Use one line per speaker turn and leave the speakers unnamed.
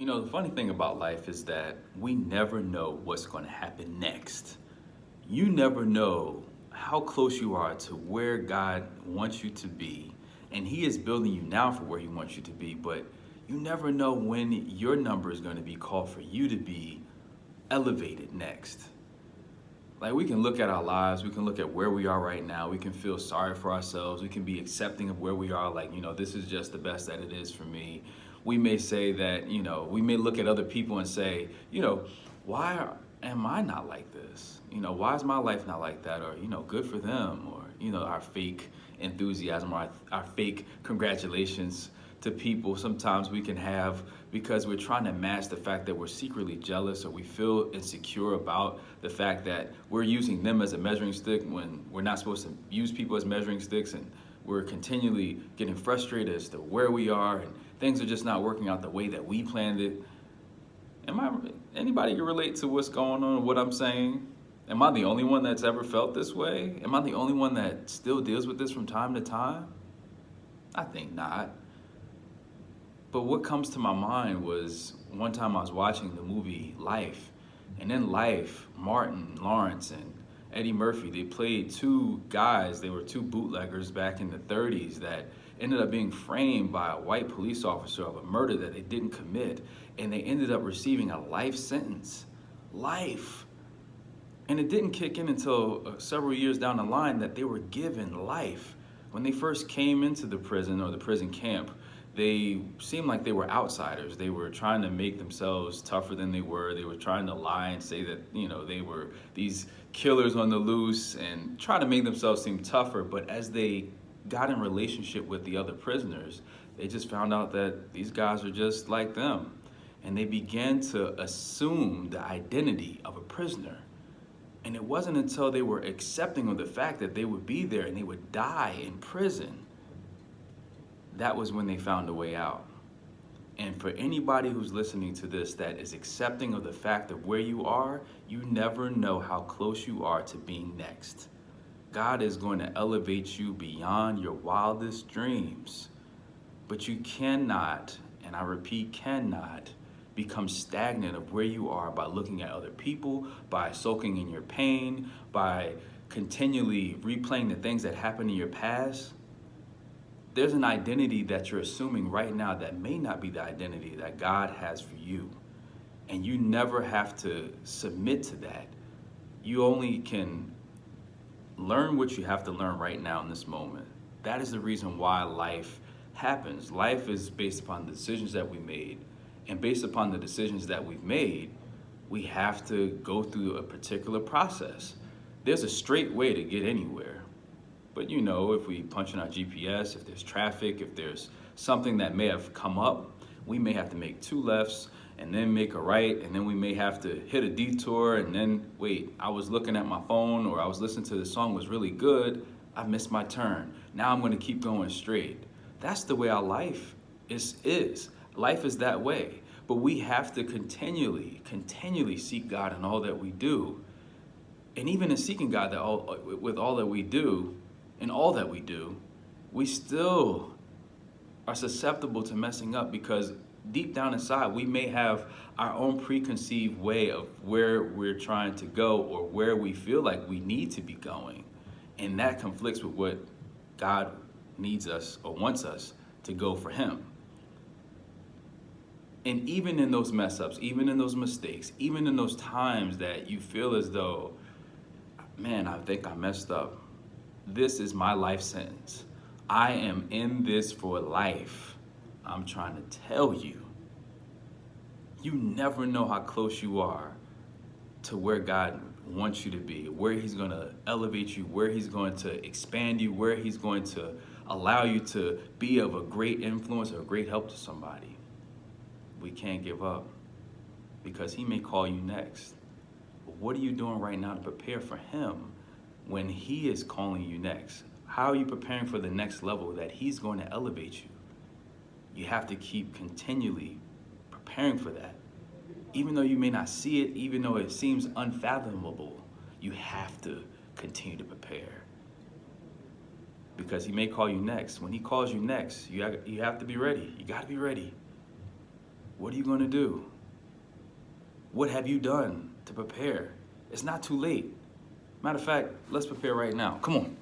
You know, the funny thing about life is that we never know what's going to happen next. You never know how close you are to where God wants you to be. And He is building you now for where He wants you to be. But you never know when your number is going to be called for you to be elevated next. Like we can look at our lives, we can look at where we are right now, we can feel sorry for ourselves, we can be accepting of where we are, like, this is just the best that it is for me. We may say that, we may look at other people and say, why am I not like this? Why is my life not like that? Or, good for them, or, our fake enthusiasm, or our fake congratulations to people sometimes we can have because we're trying to mask the fact that we're secretly jealous, or we feel insecure about the fact that we're using them as a measuring stick when we're not supposed to use people as measuring sticks, and we're continually getting frustrated as to where we are and things are just not working out the way that we planned it. Anybody can relate to what's going on, what I'm saying? Am I the only one that's ever felt this way? Am I the only one that still deals with this from time to time? I think not. But what comes to my mind was one time I was watching the movie Life, and in Life, Martin Lawrence and Eddie Murphy, they played two guys, they were two bootleggers back in the 30s that ended up being framed by a white police officer of a murder that they didn't commit, and they ended up receiving a life sentence. Life. And it didn't kick in until several years down the line that they were given life. When they first came into the prison or the prison camp, they seemed like they were outsiders. They were trying to make themselves tougher than they were. They were trying to lie and say that, they were these killers on the loose and try to make themselves seem tougher. But as they got in relationship with the other prisoners, they just found out that these guys are just like them. And they began to assume the identity of a prisoner. And it wasn't until they were accepting of the fact that they would be there and they would die in prison, that was when they found a way out. And for anybody who's listening to this that is accepting of the fact of where you are, you never know how close you are to being next. God is going to elevate you beyond your wildest dreams. But you cannot, and I repeat, cannot, become stagnant of where you are by looking at other people, by soaking in your pain, by continually replaying the things that happened in your past. There's an identity that you're assuming right now that may not be the identity that God has for you. And you never have to submit to that. You only can learn what you have to learn right now in this moment. That is the reason why life happens. Life is based upon the decisions that we made. And based upon the decisions that we've made, we have to go through a particular process. There's a straight way to get anywhere. But if we punch in our GPS, if there's traffic, if there's something that may have come up, we may have to make two lefts and then make a right, and then we may have to hit a detour and then, wait, I was looking at my phone or I was listening to the song was really good, I missed my turn. Now I'm gonna keep going straight. That's the way our life is. Life is that way. But we have to continually seek God in all that we do. And even in seeking God with all that we do, in all that we do, we still are susceptible to messing up because deep down inside, we may have our own preconceived way of where we're trying to go or where we feel like we need to be going. And that conflicts with what God needs us or wants us to go for Him. And even in those mess ups, even in those mistakes, even in those times that you feel as though, man, I think I messed up. This is my life sentence. I am in this for life. I'm trying to tell you, you never know how close you are to where God wants you to be, where He's going to elevate you, where He's going to expand you, where He's going to allow you to be of a great influence or a great help to somebody. We can't give up because He may call you next. But what are you doing right now to prepare for Him when He is calling you next? How are you preparing for the next level that He's going to elevate you? You have to keep continually preparing for that. Even though you may not see it, even though it seems unfathomable, you have to continue to prepare. Because He may call you next. When He calls you next, you have to be ready. You got to be ready. What are you going to do? What have you done to prepare? It's not too late. Matter of fact, let's prepare right now. Come on.